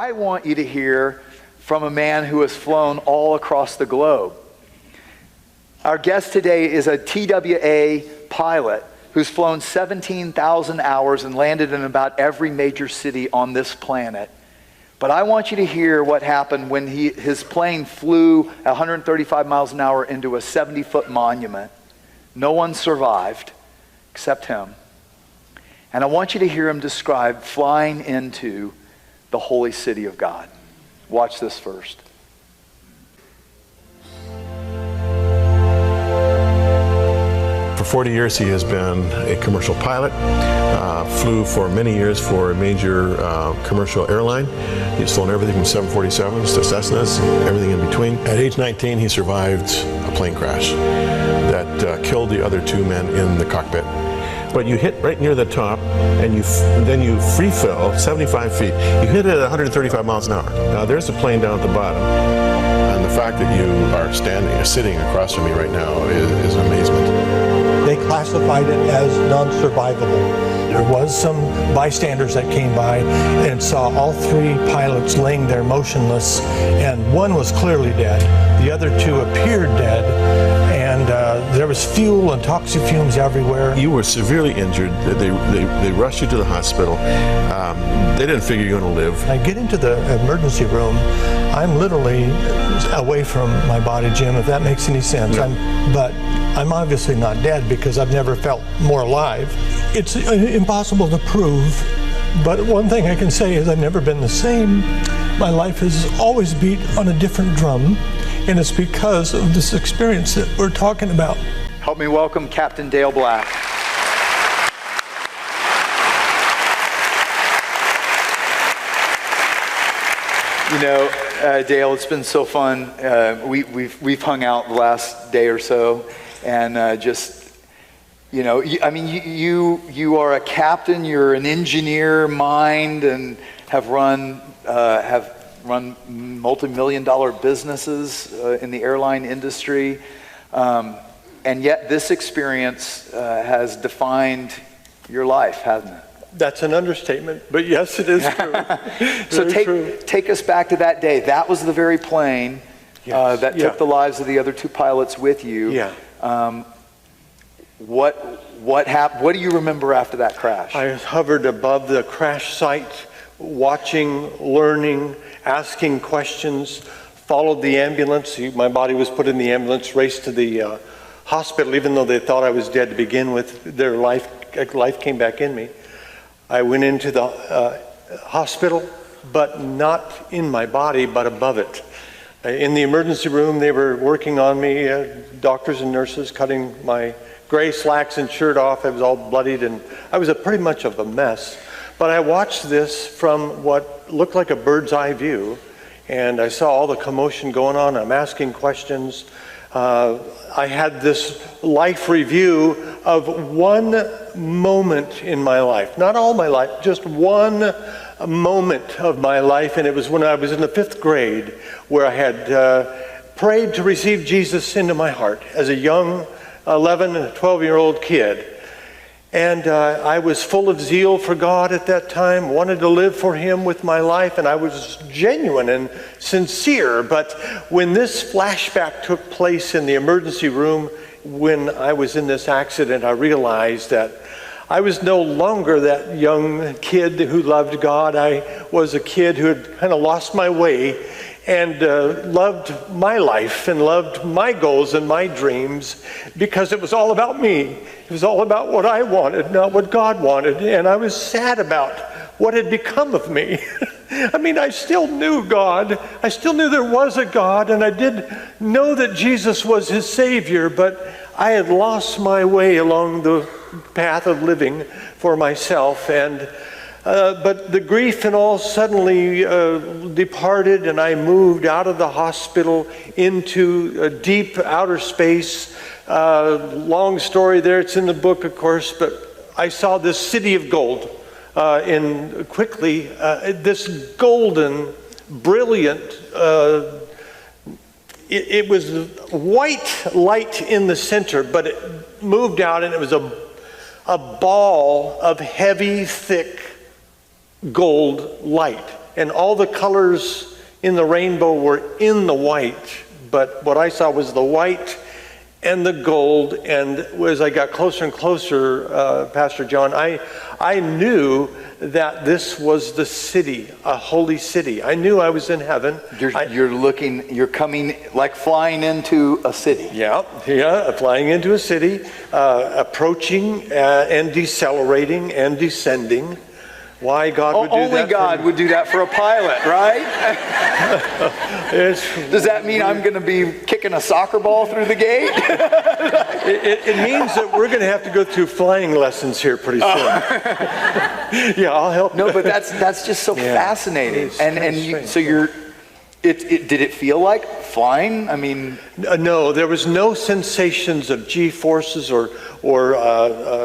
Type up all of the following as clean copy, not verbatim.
I want you to hear from a man who has flown all across the globe. Our guest today is a TWA pilot who's flown 17,000 hours and landed in about every major city on this planet. But I want you to hear what happened when his plane flew at 135 miles an hour into a 70-foot monument. No one survived except him. And I want you to hear him describe flying into the holy city of God. Watch this first. For 40 years he has been a commercial pilot, flew for many years for a major commercial airline. He's flown everything from 747s to Cessnas, everything in between. At age 19 he survived a plane crash that killed the other two men in the cockpit. But you hit right near the top, and then you free fell 75 feet. You hit it at 135 miles an hour. Now there's a plane down at the bottom, and the fact that you are sitting across from me right now is amazement. They classified it as non-survivable. There was some bystanders that came by and saw all three pilots laying there motionless, and one was clearly dead. The other two appeared dead, and there was fuel and toxic fumes everywhere. You were severely injured. They rushed you to the hospital. They didn't figure you were going to live. I get into the emergency room. I'm literally away from my body, Jim, if that makes any sense. Yeah. But I'm obviously not dead because I've never felt more alive. It's impossible to prove, but one thing I can say is I've never been the same. My life has always beat on a different drum, and it's because of this experience that we're talking about. Help me welcome Capt Dale Black. You know, Dale, it's been so fun. We've hung out the last day or so, and just, you know, I mean, you are a captain. You're an engineer mind, and have run multi-million-dollar businesses in the airline industry, and yet this experience has defined your life, hasn't it? That's an understatement, but yes, it is true. So take us back to that day. That was the very plane that took the lives of the other two pilots with you. Yeah. What happened? What do you remember after that crash? I hovered above the crash site, watching, learning, asking questions, followed the ambulance. My body was put in the ambulance, raced to the hospital, even though they thought I was dead to begin with. Their life came back in me. I went into the hospital, but not in my body, but above it. In the emergency room, they were working on me, doctors and nurses, cutting my gray slacks and shirt off. I was all bloodied, and I was pretty much of a mess. But I watched this from what looked like a bird's eye view, and I saw all the commotion going on. I'm asking questions. I had this life review of one moment in my life, not all my life, just one moment of my life, and it was when I was in the 5th grade, where I had prayed to receive Jesus into my heart as a young 11 and 12-year-old kid. And I was full of zeal for God at that time, wanted to live for Him with my life, and I was genuine and sincere. But when this flashback took place in the emergency room, when I was in this accident, I realized that I was no longer that young kid who loved God. I was a kid who had kind of lost my way and loved my life and loved my goals and my dreams, because it was all about me. It was all about what I wanted, not what God wanted. And I was sad about what had become of me. I mean, I still knew God. I still knew there was a God, and I did know that Jesus was His Savior, but I had lost my way along the path of living for myself. And but the grief and all suddenly departed, and I moved out of the hospital into a deep outer space. Long story there, it's in the book, of course, but I saw this city of gold this golden, brilliant, it was white light in the center, but it moved out, and it was a ball of heavy, thick gold light. and all the colors in the rainbow were in the white, but what I saw was the white and the gold. And as I got closer and closer, Pastor John, I knew that this was the city, a holy city. I knew I was in heaven. You're coming, like flying into a city. Yeah, flying into a city, approaching and decelerating and descending. Why God would do that? Only God would do that for a pilot, right? Does that mean I'm going to be kicking a soccer ball through the gate? It means that we're going to have to go through flying lessons here pretty soon. Yeah, I'll help. No, but that's just so fascinating. Did it feel like flying? I mean, no, there was no sensations of G-forces or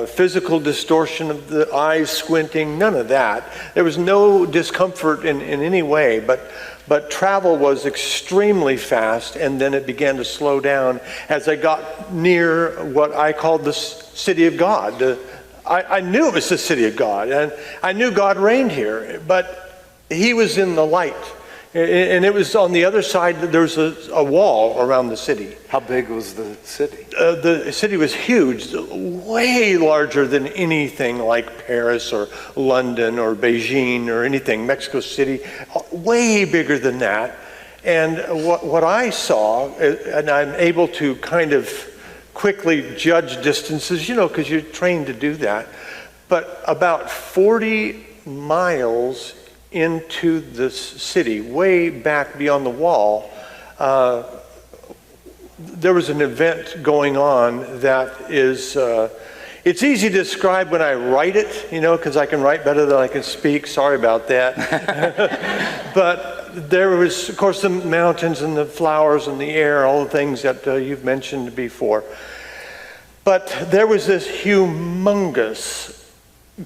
physical distortion of the eyes squinting, none of that. There was no discomfort in any way, but travel was extremely fast, and then it began to slow down as I got near what I called the city of God. I knew it was the city of God, and I knew God reigned here, but he was in the light. And it was on the other side, there's a wall around the city. How big was the city? The city was huge, way larger than anything like Paris or London or Beijing or anything, Mexico City, way bigger than that. And what I saw, and I'm able to kind of quickly judge distances, because you're trained to do that, but about 40 miles into this city, way back beyond the wall, there was an event going on that is, it's easy to describe when I write it, because I can write better than I can speak. Sorry about that. But there was, of course, the mountains and the flowers and the air, all the things that you've mentioned before. But there was this humongous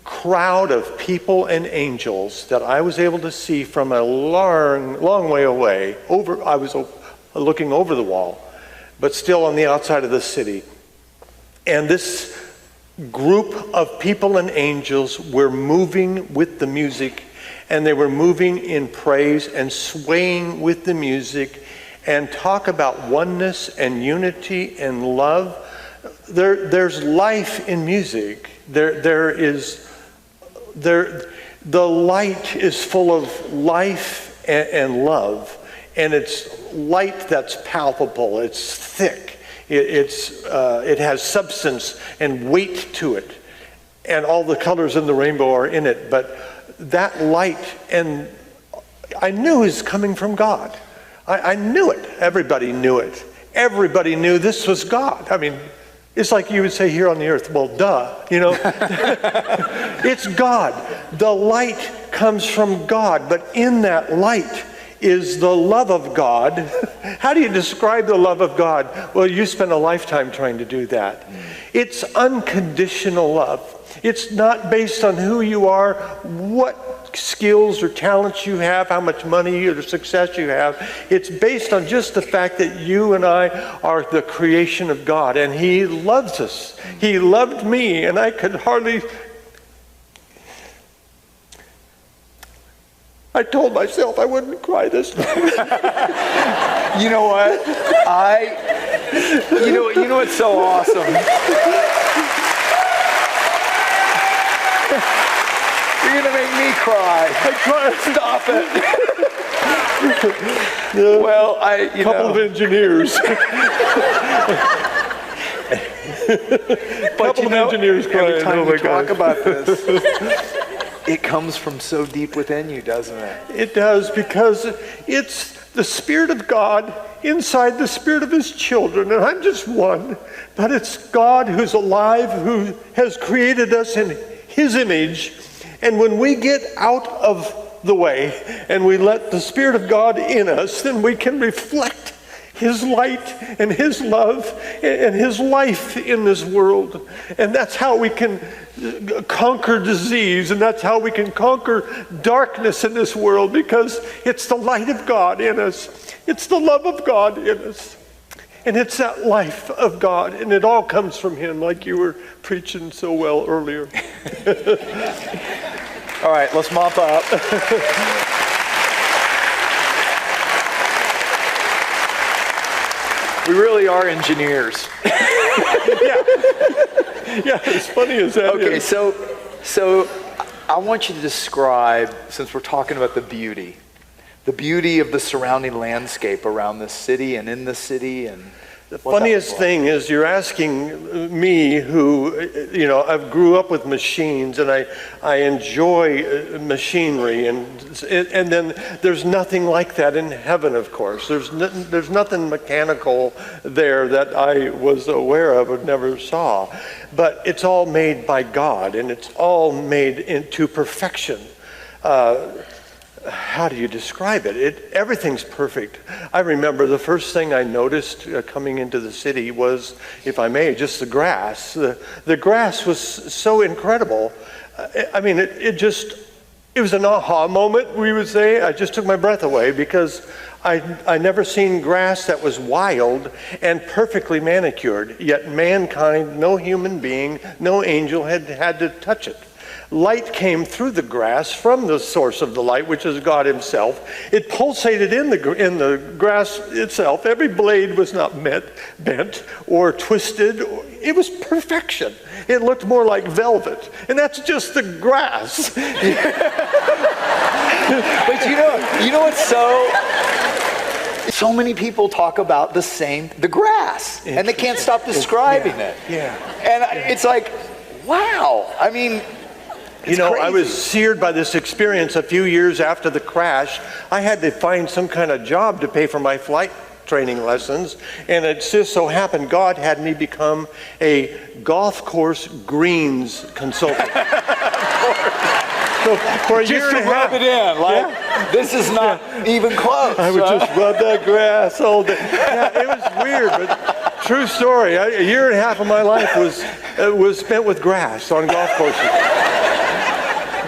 crowd of people and angels that I was able to see from a long way away. I was looking over the wall, but still on the outside of the city. And this group of people and angels were moving with the music, and they were moving in praise and swaying with the music, and talk about oneness and unity and love. There's life in music. The light is full of life and love, and it's light that's palpable. It's thick. It has substance and weight to it, and all the colors in the rainbow are in it. But that light, and I knew, is coming from God. I knew it. Everybody knew it. Everybody knew this was God. I mean, it's like you would say here on the earth, well, duh, It's God. The light comes from God, but in that light is the love of God. How do you describe the love of God? Well, you spent a lifetime trying to do that. It's unconditional love. It's not based on who you are, what skills or talents you have, how much money or success you have. It's based on just the fact that you and I are the creation of God, and He loves us. He loved me, and I could hardly... I told myself I wouldn't cry this time. You know what? You know what's so awesome? You're gonna make me cry. Stop it. Well, a couple of engineers. But engineers crying. Every time we talk about this, it comes from so deep within you, doesn't it? It does, because it's the Spirit of God inside the spirit of His children, and I'm just one, but it's God who's alive, who has created us in His image. And when we get out of the way and we let the Spirit of God in us, then we can reflect His light and His love and His life in this world. And that's how we can conquer disease, and that's how we can conquer darkness in this world, because it's the light of God in us. It's the love of God in us. And it's that life of God, and it all comes from Him, like you were preaching so well earlier. All right, let's mop up. We really are engineers. Yeah, as funny as that Okay, is. so I want you to describe, since we're talking about the beauty of the surrounding landscape around the city and in the city, and The funniest thing is you're asking me who, I grew up with machines and I enjoy machinery and then there's nothing like that in heaven, of course. There's nothing mechanical there that I was aware of or never saw. But it's all made by God and it's all made into perfection. How do you describe it? Everything's perfect. I remember the first thing I noticed coming into the city was, if I may, just the grass. The grass was so incredible. I mean, it was an aha moment, we would say. I just took my breath away because I never seen grass that was wild and perfectly manicured, yet mankind, no human being, no angel had to touch it. Light came through the grass from the source of the light, which is God himself. It pulsated in the grass itself. Every blade was not bent or twisted. It was perfection. It looked more like velvet. And that's just the grass. But you know what's so many people talk about the grass, and they can't stop describing it. Yeah. And it's like, wow. I mean, it's crazy. I was seared by this experience a few years after the crash. I had to find some kind of job to pay for my flight training lessons, and it just so happened God had me become a golf course greens consultant. So for a year and a half, rub it in, like, this is not even close. I would just rub that grass all day. Yeah, it was weird, but true story. A year and a half of my life was spent with grass on golf courses.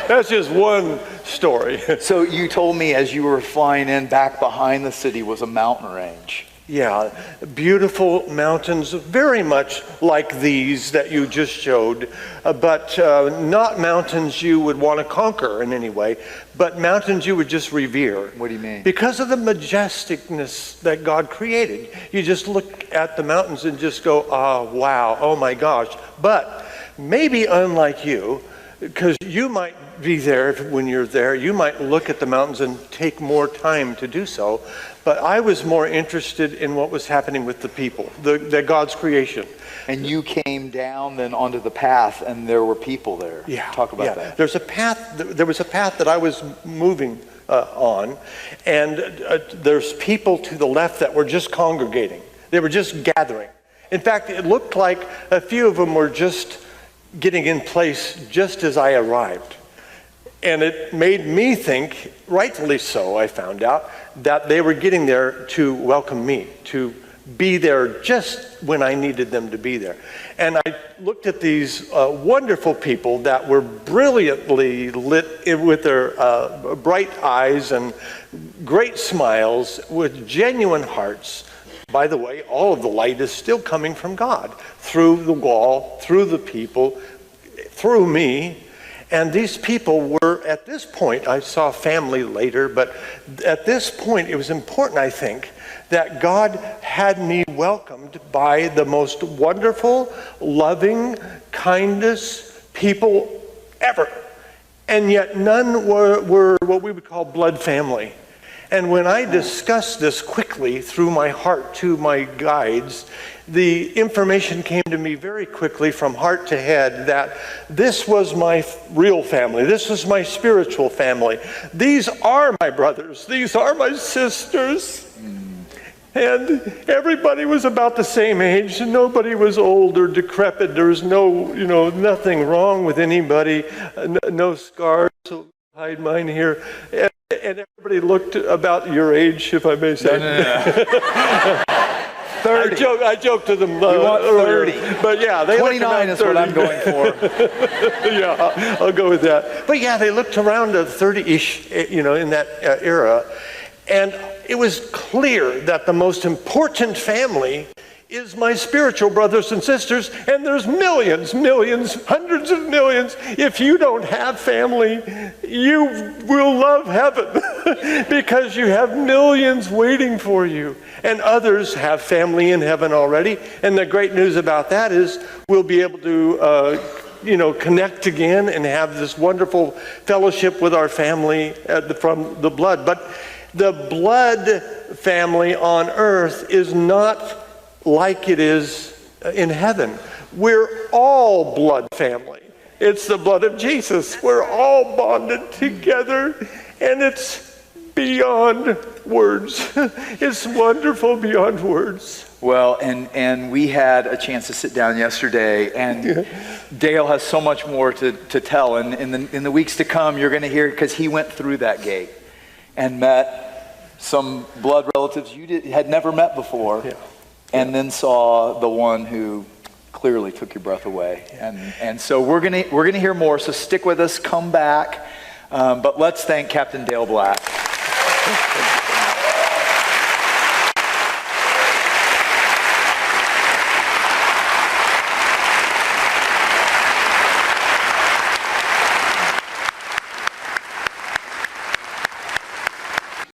That's just one story. So you told me as you were flying in, back behind the city was a mountain range. Yeah, beautiful mountains, very much like these that you just showed, but not mountains you would want to conquer in any way, but mountains you would just revere. What do you mean? Because of the majesticness that God created. You just look at the mountains and just go, wow, oh my gosh. But maybe unlike you, because you might be there when you're there, you might look at the mountains and take more time to do so. But I was more interested in what was happening with the people, the God's creation. And you came down then onto the path, and there were people there. Yeah, Talk about that. There was a path that I was moving on, and there's people to the left that were just congregating. They were just gathering. In fact, it looked like a few of them were just getting in place just as I arrived. And it made me think, rightfully so, I found out, that they were getting there to welcome me, to be there just when I needed them to be there. And I looked at these wonderful people that were brilliantly lit with their bright eyes and great smiles with genuine hearts. By the way, all of the light is still coming from God, through the wall, through the people, through me. And these people were, at this point, I saw family later, but at this point it was important, I think, that God had me welcomed by the most wonderful, loving, kindest people ever. And yet none were what we would call blood family. And when I discussed this quickly through my heart to my guides, the information came to me very quickly from heart to head that this was my real family. This was my spiritual family. These are my brothers. These are my sisters. And everybody was about the same age. Nobody was old or decrepit. There was nothing wrong with anybody. No scars. So hide mine here. And everybody looked about your age, if I may say. No. 30. I joked to them want earlier. 30. But yeah, they 29 is what I'm going for. Yeah, I'll go with that. But yeah, they looked around to 30-ish, in that era. And it was clear that the most important family is my spiritual brothers and sisters, and there's millions, hundreds of millions. If you don't have family, you will love heaven because you have millions waiting for you. And others have family in heaven already. And the great news about that is we'll be able to connect again and have this wonderful fellowship with our family from the blood. But the blood family on earth is not like it is in heaven. We're all blood family. It's the blood of Jesus. We're all bonded together, and it's beyond words. It's wonderful beyond words. Well, and we had a chance to sit down yesterday, and Dale has so much more to tell. And in the weeks to come, you're going to hear, because he went through that gate and met some blood relatives you had never met before. Yeah. And then saw the one who clearly took your breath away. And so we're gonna hear more, so stick with us, come back. But let's thank Captain Dale Black.